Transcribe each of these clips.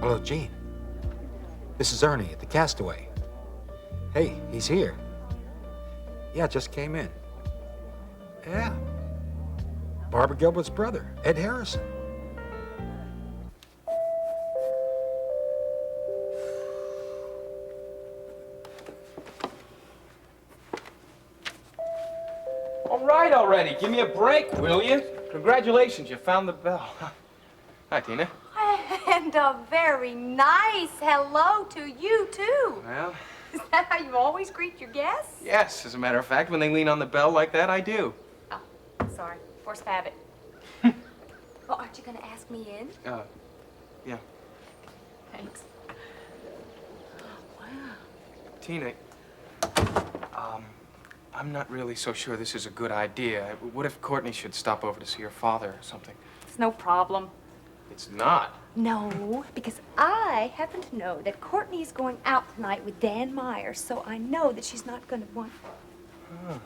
Hello, Gene. This is Ernie at the Castaway. Hey, he's here. Yeah, just came in. Yeah. Barbara Gilbert's brother, Ed Harrison. All right already. Give me a break, will you? Congratulations, you found the bell. Hi, Tina. And a very nice hello to you, too. Well? Is that how you always greet your guests? Yes, as a matter of fact, when they lean on the bell like that, I do. Oh, sorry. Force of habit. Well, aren't you going to ask me in? Yeah. Thanks. Wow. Tina, I'm not really so sure this is a good idea. What if Courtney should stop over to see her father or something? It's no problem. It's not. No, because I happen to know that Courtney's going out tonight with Dan Myers, so I know that she's not going to want... Huh.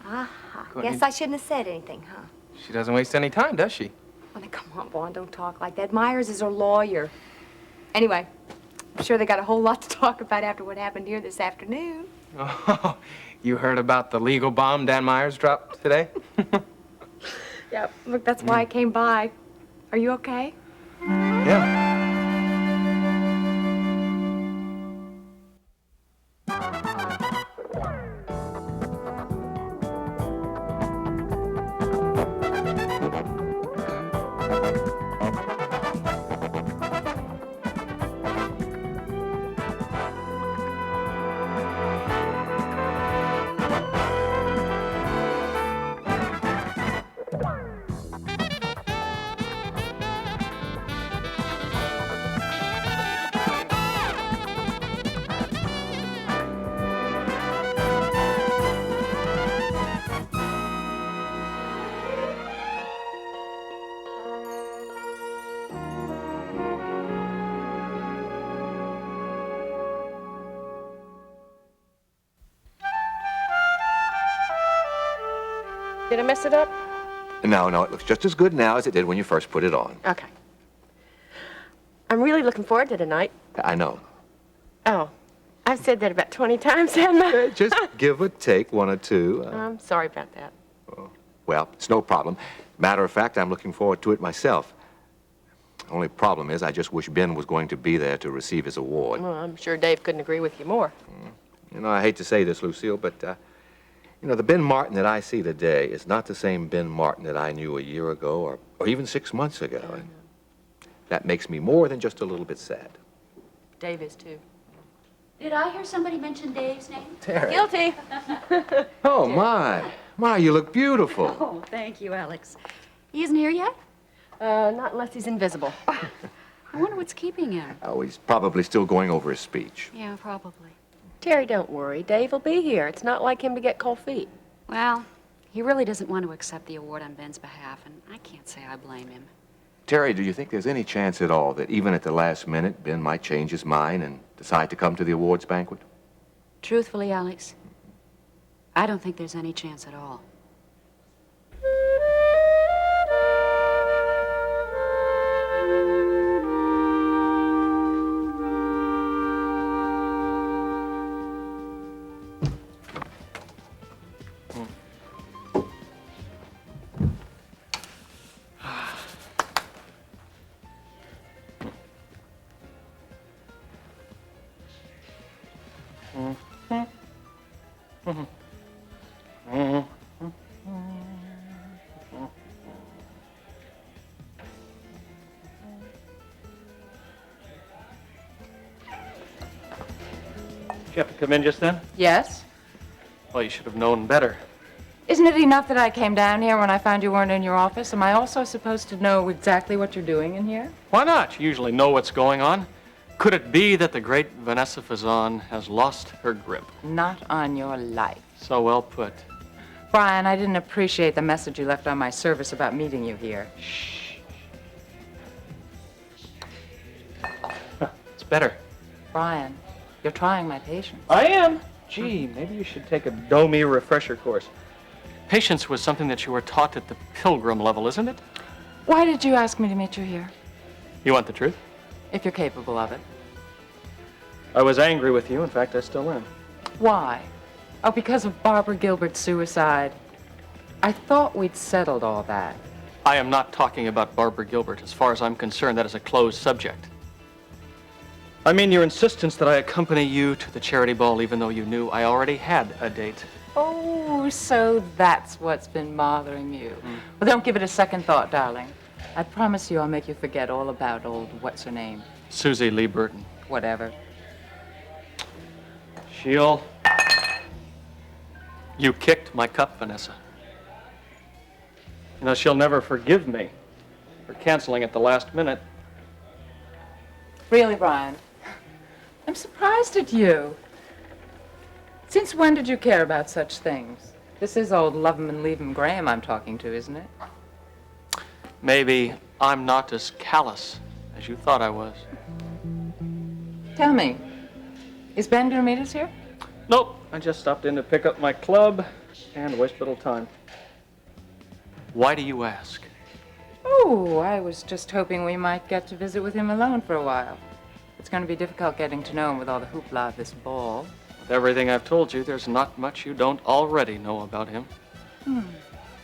Aha. Courtney... Guess I shouldn't have said anything, huh? She doesn't waste any time, does she? Oh, now, come on, Vaughn, don't talk like that. Myers is her lawyer. Anyway, I'm sure they got a whole lot to talk about after what happened here this afternoon. Oh, you heard about the legal bomb Dan Myers dropped today? Yeah, look, that's why I came by. Are you okay? Yeah. Did I mess it up? No, it looks just as good now as it did when you first put it on. Okay. I'm really looking forward to tonight. I know. Oh, I've said that about 20 times, haven't I? Just give or take one or two. I'm sorry about that. Well, it's no problem. Matter of fact, I'm looking forward to it myself. Only problem is I just wish Ben was going to be there to receive his award. Well, I'm sure Dave couldn't agree with you more. You know, I hate to say this, Lucille, but, you know, the Ben Martin that I see today is not the same Ben Martin that I knew a year ago or even 6 months ago. And that makes me more than just a little bit sad. Dave is, too. Did I hear somebody mention Dave's name? Terry. Guilty. Oh, my, you look beautiful. Oh, thank you, Alex. He isn't here yet? Not unless he's invisible. I wonder what's keeping him. Oh, he's probably still going over his speech. Yeah, probably. Terry, don't worry. Dave will be here. It's not like him to get cold feet. Well, he really doesn't want to accept the award on Ben's behalf, and I can't say I blame him. Terry, do you think there's any chance at all that even at the last minute, Ben might change his mind and decide to come to the awards banquet? Truthfully, Alex, I don't think there's any chance at all. Did you have to come in just then? Yes? Well, you should have known better. Isn't it enough that I came down here when I found you weren't in your office? Am I also supposed to know exactly what you're doing in here? Why not? You usually know what's going on. Could it be that the great Vanessa Fazan has lost her grip? Not on your life. So well put. Brian, I didn't appreciate the message you left on my service about meeting you here. Shh. It's better. Brian, you're trying my patience. I am. Gee, maybe you should take a DOME refresher course. Patience was something that you were taught at the pilgrim level, isn't it? Why did you ask me to meet you here? You want the truth? if you're capable of it. I was angry with you. In fact, I still am. Why? Oh, because of Barbara Gilbert's suicide. I thought we'd settled all that. I am not talking about Barbara Gilbert. As far as I'm concerned, that is a closed subject. I mean your insistence that I accompany you to the charity ball even though you knew I already had a date. Oh, so that's what's been bothering you. Well, don't give it a second thought, darling. I promise you I'll make you forget all about old what's-her-name. Susie Lee Burton. Whatever. She'll... You kicked my cup, Vanessa. You know, she'll never forgive me for canceling at the last minute. Really, Brian? I'm surprised at you. Since when did you care about such things? This is old love 'em and leave 'em Graham I'm talking to, isn't it? Maybe I'm not as callous as you thought I was. Tell me, is Ben gonna meet us here? Nope, I just stopped in to pick up my club and waste a little time. Why do you ask? Oh, I was just hoping we might get to visit with him alone for a while. It's going to be difficult getting to know him with all the hoopla of this ball. With everything I've told you, there's not much you don't already know about him.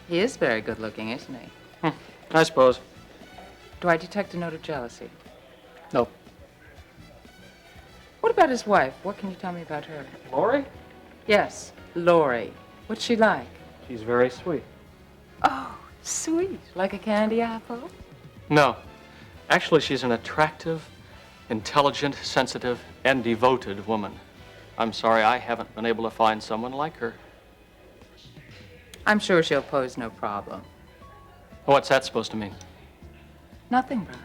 He is very good looking, isn't he? I suppose. Do I detect a note of jealousy? No. What about his wife? What can you tell me about her? Lori? Yes, Lori. What's she like? She's very sweet. Oh, sweet. Like a candy apple? No. Actually, she's an attractive, intelligent, sensitive, and devoted woman. I'm sorry I haven't been able to find someone like her. I'm sure she'll pose no problem. What's that supposed to mean? Nothing, Brian.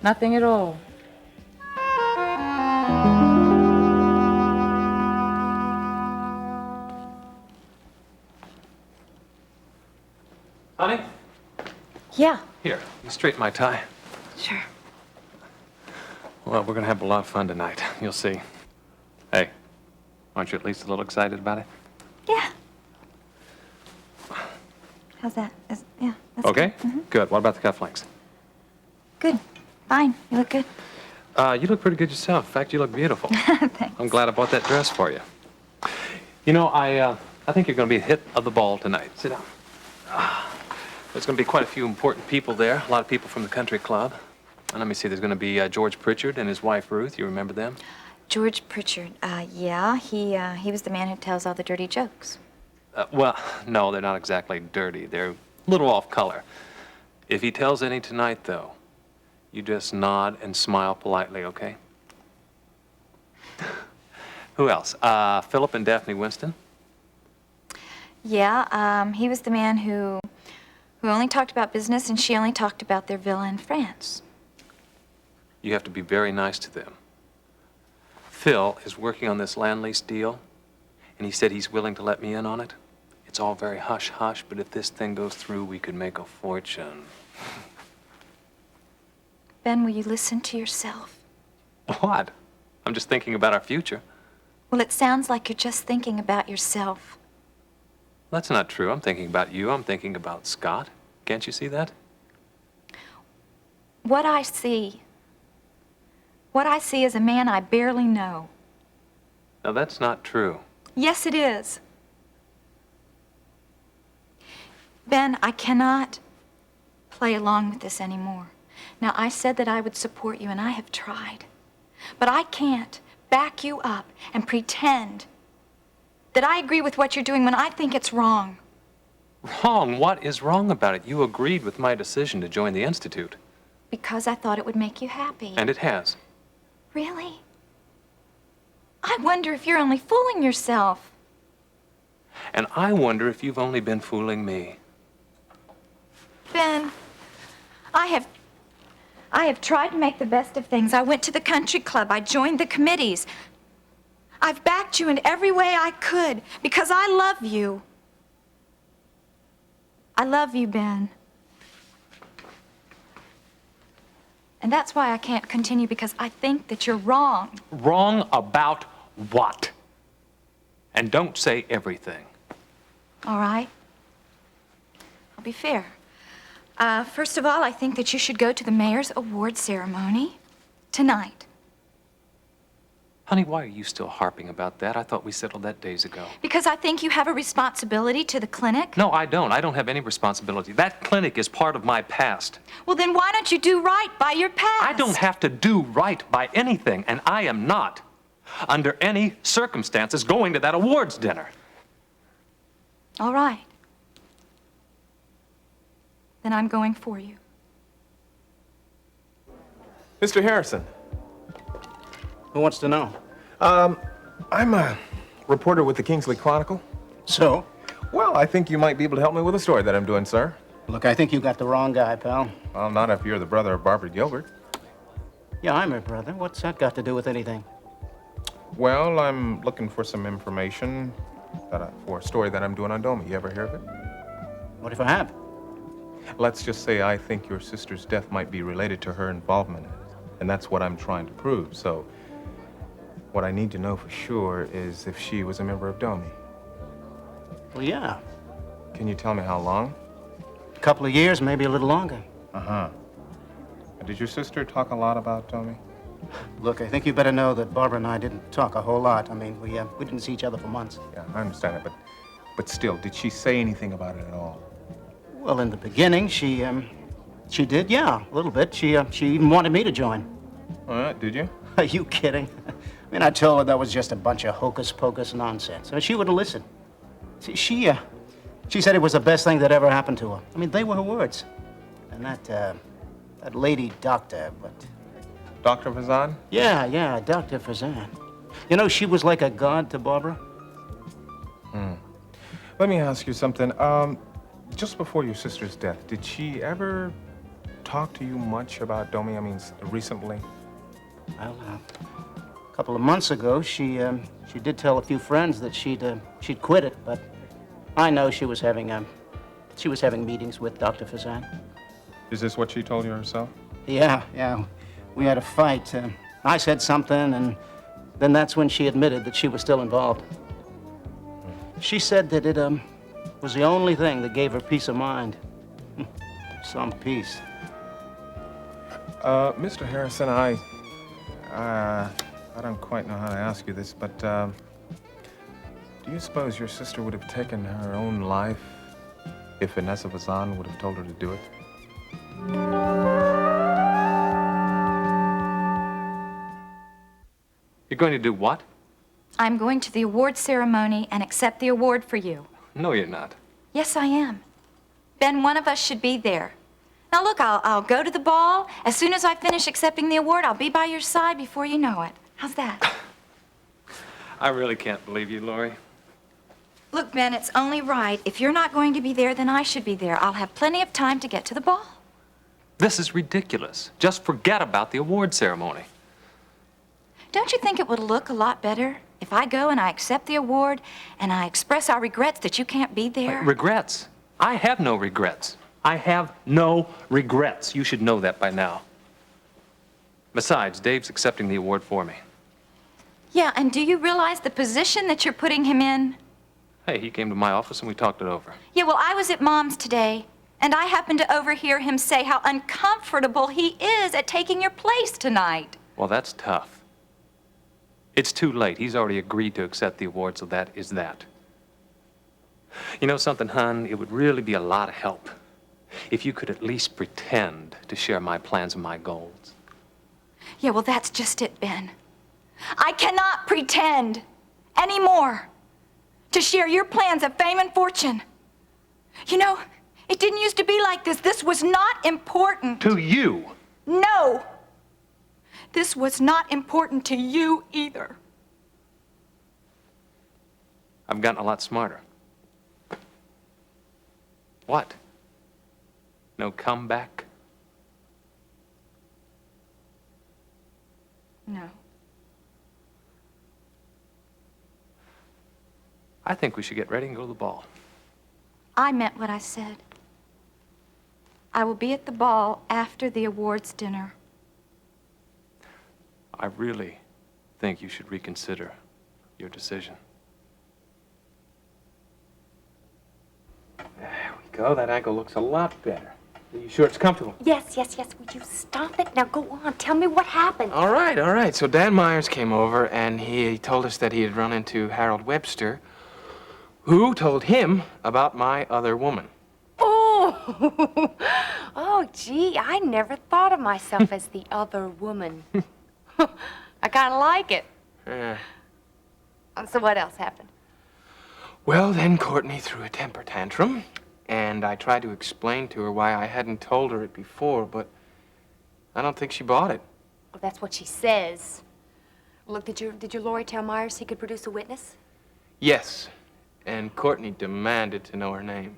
Nothing at all. Honey? Yeah, Here, you straighten my tie. sure. Well, we're gonna have a lot of fun tonight. You'll see. Hey, aren't you at least a little excited about it? Yeah. How's that? Yeah, that's Okay? good. Good. What about the cufflinks? Good. Fine. You look good. You look pretty good yourself. In fact, you look beautiful. Thanks. I'm glad I bought that dress for you. You know, I think you're gonna be the hit of the ball tonight. Sit down. There's gonna be quite a few important people there. A lot of people from the country club. And let me see, there's gonna be George Pritchard and his wife Ruth. You remember them? George Pritchard. Yeah, he was the man who tells all the dirty jokes. Well, no, they're not exactly dirty. They're a little off color. If he tells any tonight, though, you just nod and smile politely, okay? Who else? Philip and Daphne Winston? Yeah, he was the man who only talked about business, and she only talked about their villa in France. You have to be very nice to them. Phil is working on this land lease deal, and he said he's willing to let me in on it. It's all very hush-hush, but if this thing goes through, we could make a fortune. Ben, will you listen to yourself? What? I'm just thinking about our future. Well, it sounds like you're just thinking about yourself. That's not true. I'm thinking about you. I'm thinking about Scott. Can't you see that? What I see is a man I barely know. Now, that's not true. Yes, it is. Ben, I cannot play along with this anymore. Now, I said that I would support you, and I have tried. But I can't back you up and pretend that I agree with what you're doing when I think it's wrong. Wrong? What is wrong about it? You agreed with my decision to join the Institute. Because I thought it would make you happy. And it has. Really? I wonder if you're only fooling yourself. And I wonder if you've only been fooling me. Ben, I have tried to make the best of things. I went to the country club. I joined the committees. I've backed you in every way I could because I love you. I love you, Ben. And that's why I can't continue, because I think that you're wrong. Wrong about what? And don't say everything. All right? I'll be fair. First of all, I think that you should go to the mayor's award ceremony tonight. Honey, why are you still harping about that? I thought we settled that days ago. Because I think you have a responsibility to the clinic. No, I don't. I don't have any responsibility. That clinic is part of my past. Well, then why don't you do right by your past? I don't have to do right by anything, and I am not, under any circumstances, going to that awards dinner. All right. Then I'm going for you. Mr. Harrison. Who wants to know? I'm a reporter with the Kingsley Chronicle. So? Well, I think you might be able to help me with a story that I'm doing, sir. Look, I think you got the wrong guy, pal. Well, not if you're the brother of Barbara Gilbert. Yeah, I'm her brother. What's that got to do with anything? Well, I'm looking for some information for a story that I'm doing on Domi. You ever hear of it? What if I have? Let's just say I think your sister's death might be related to her involvement in it. And that's what I'm trying to prove. So, what I need to know for sure is if she was a member of Domi. Well, yeah. Can you tell me how long? A couple of years, maybe a little longer. Uh-huh. Did your sister talk a lot about Domi? Look, I think you better know that Barbara and I didn't talk a whole lot. I mean, we didn't see each other for months. Yeah, I understand that, but still, did she say anything about it at all? Well, in the beginning, she did, yeah, a little bit. She even wanted me to join. All right, did you? Are you kidding? I mean, I told her that was just a bunch of hocus-pocus nonsense. I mean, she wouldn't listen. She said it was the best thing that ever happened to her. I mean, they were her words. And that lady doctor, but... Dr. Fazan? Yeah, Dr. Fazan. You know, she was like a god to Barbara. Let me ask you something. Just before your sister's death, did she ever talk to you much about Domi? I mean, recently? Well, a couple of months ago, she did tell a few friends that she'd quit it, but I know she was having meetings with Dr. Fazan. Is this what she told you herself? Yeah. We had a fight. I said something, and then that's when she admitted that she was still involved. She said that it was the only thing that gave her peace of mind. Some peace. Mr. Harrison, I don't quite know how to ask you this, but do you suppose your sister would have taken her own life if Vanessa Vazan would have told her to do it? You're going to do what? I'm going to the award ceremony and accept the award for you. No, you're not. Yes, I am. Ben, one of us should be there. Now, look, I'll go to the ball. As soon as I finish accepting the award, I'll be by your side before you know it. How's that? I really can't believe you, Lori. Look, Ben, it's only right. If you're not going to be there, then I should be there. I'll have plenty of time to get to the ball. This is ridiculous. Just forget about the award ceremony. Don't you think it would look a lot better if I go and I accept the award and I express our regrets that you can't be there? Regrets? I have no regrets. I have no regrets. You should know that by now. Besides, Dave's accepting the award for me. Yeah, and do you realize the position that you're putting him in? Hey, he came to my office and we talked it over. Yeah, well, I was at Mom's today, and I happened to overhear him say how uncomfortable he is at taking your place tonight. Well, that's tough. It's too late. He's already agreed to accept the award, so that is that. You know something, hon? It would really be a lot of help if you could at least pretend to share my plans and my goals. Yeah, well, that's just it, Ben. I cannot pretend anymore to share your plans of fame and fortune. You know, it didn't used to be like this. This was not important. To you? No. This was not important to you either. I've gotten a lot smarter. What? No comeback? No. I think we should get ready and go to the ball. I meant what I said. I will be at the ball after the awards dinner. I really think you should reconsider your decision. There we go. That ankle looks a lot better. Are you sure it's comfortable? Yes, yes, yes. Would you stop it? Now go on. Tell me what happened. All right, all right. So Dan Myers came over, and he told us that he had run into Harold Webster, who told him about my other woman. Oh, oh, gee, I never thought of myself as the other woman. I kind of like it. Yeah. So what else happened? Well, then Courtney threw a temper tantrum, and I tried to explain to her why I hadn't told her it before, but I don't think she bought it. Well, that's what she says. Look, did your lawyer tell Myers he could produce a witness? Yes, and Courtney demanded to know her name.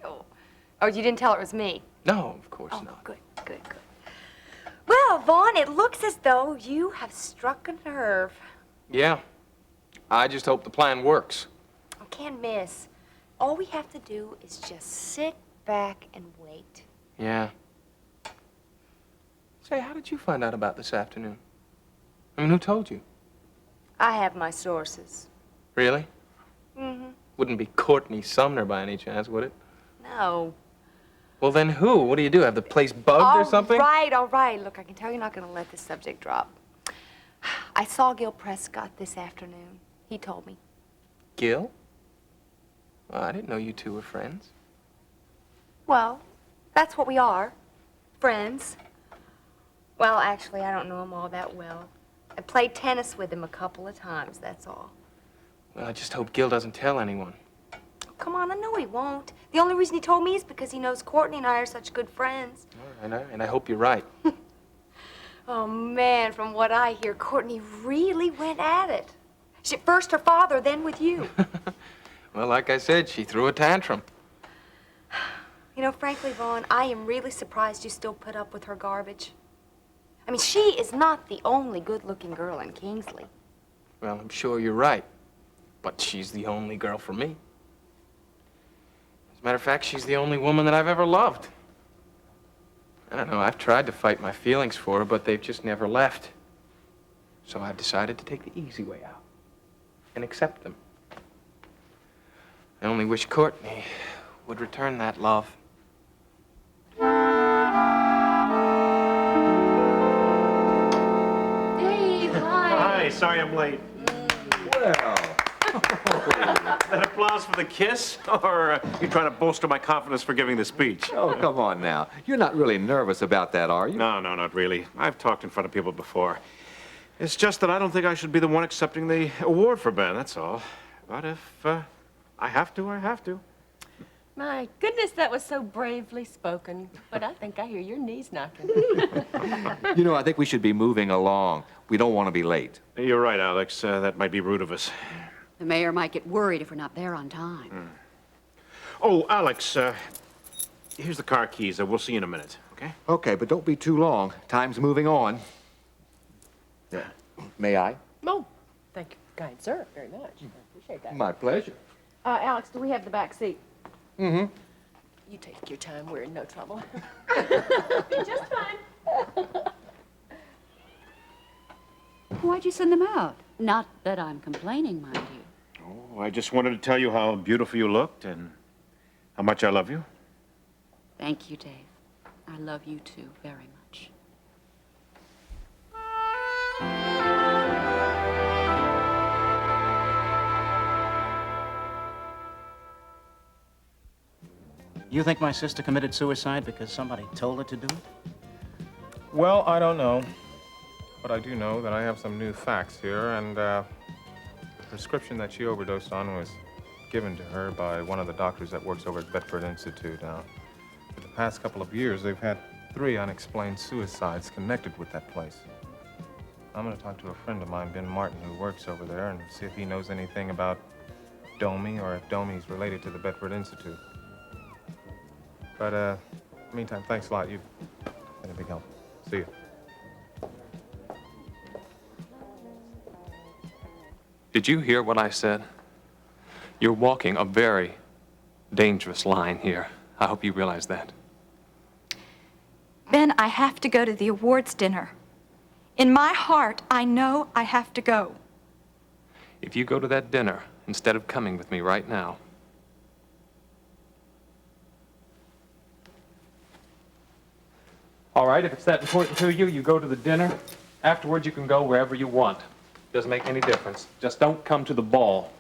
Oh, you didn't tell her it was me? No, of course Oh, not. good, good, good. Well, Vaughn, it looks as though you have struck a nerve. Yeah, I just hope the plan works. I can't miss. All we have to do is just sit back and wait. Yeah. Say, how did you find out about this afternoon? I mean, who told you? I have my sources. Really? Mm-hmm. Wouldn't be Courtney Sumner by any chance, would it? No. Well, then who? What do? Have the place bugged or something? All right. Look, I can tell you're not going to let this subject drop. I saw Gil Prescott this afternoon. He told me. Gil? Well, I didn't know you two were friends. Well, that's what we are. Friends. Well, actually, I don't know him all that well. I played tennis with him a couple of times, that's all. Well, I just hope Gil doesn't tell anyone. Come on, I know he won't. The only reason he told me is because he knows Courtney and I are such good friends. And I hope you're right. Oh, man, from what I hear, Courtney really went at it. First her father, then with you. Well, like I said, she threw a tantrum. You know, frankly, Vaughn, I am really surprised you still put up with her garbage. I mean, she is not the only good-looking girl in Kingsley. Well, I'm sure you're right. But she's the only girl for me. As a matter of fact, she's the only woman that I've ever loved. I don't know, I've tried to fight my feelings for her, but they've just never left. So I've decided to take the easy way out and accept them. I only wish Courtney would return that love. Dave, hi. Hi, sorry I'm late. Well, That applause for the kiss, or you trying to bolster my confidence for giving the speech? oh, come on now. You're not really nervous about that, are you? No, not really. I've talked in front of people before. It's just that I don't think I should be the one accepting the award for Ben, that's all. But if I have to, I have to. My goodness, that was so bravely spoken. But I think I hear your knees knocking. You know, I think we should be moving along. We don't want to be late. You're right, Alex. That might be rude of us. The mayor might get worried if we're not there on time. Oh, Alex, here's the car keys. We'll see you in a minute, okay? Okay, but don't be too long. Time's moving on. Yeah. May I? Oh, thank you, kind sir, very much. I appreciate that. My pleasure. Alex, do we have the back seat? Mm-hmm. You take your time. We're in no trouble. Just fine. Why'd you send them out? Not that I'm complaining, mind you. Oh, I just wanted to tell you how beautiful you looked and how much I love you. Thank you, Dave. I love you too, very much. You think my sister committed suicide because somebody told her to do it? Well, I don't know. But I do know that I have some new facts here, and the prescription that she overdosed on was given to her by one of the doctors that works over at Bedford Institute. Now, for the past couple of years, they've had 3 unexplained suicides connected with that place. I'm going to talk to a friend of mine, Ben Martin, who works over there, and see if he knows anything about Domi or if Domi's related to the Bedford Institute. But, meantime, thanks a lot. You've been a big help. See you. Did you hear what I said? You're walking a very dangerous line here. I hope you realize that. Ben, I have to go to the awards dinner. In my heart, I know I have to go. If you go to that dinner instead of coming with me right now, All right, if it's that important to you, you go to the dinner. Afterwards, you can go wherever you want. Doesn't make any difference. Just don't come to the ball.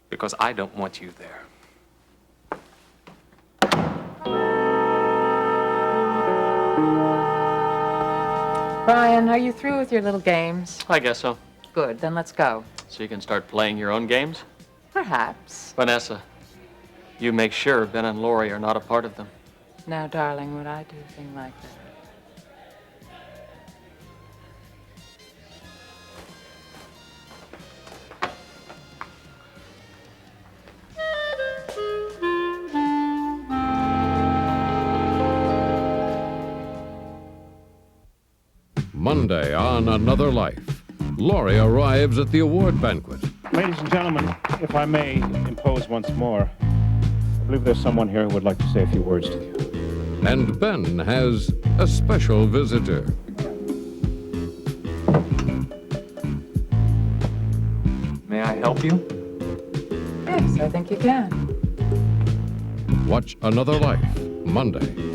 Because I don't want you there. Brian, are you through with your little games? I guess so. Good, then let's go. So you can start playing your own games? Perhaps. Vanessa, you make sure Ben and Lori are not a part of them. Now, darling, would I do a thing like that? Monday on Another Life, Lori arrives at the award banquet. Ladies and gentlemen, if I may impose once more, I believe there's someone here who would like to say a few words to you. And Ben has a special visitor. May I help you? Yes, I think you can. Watch Another Life, Monday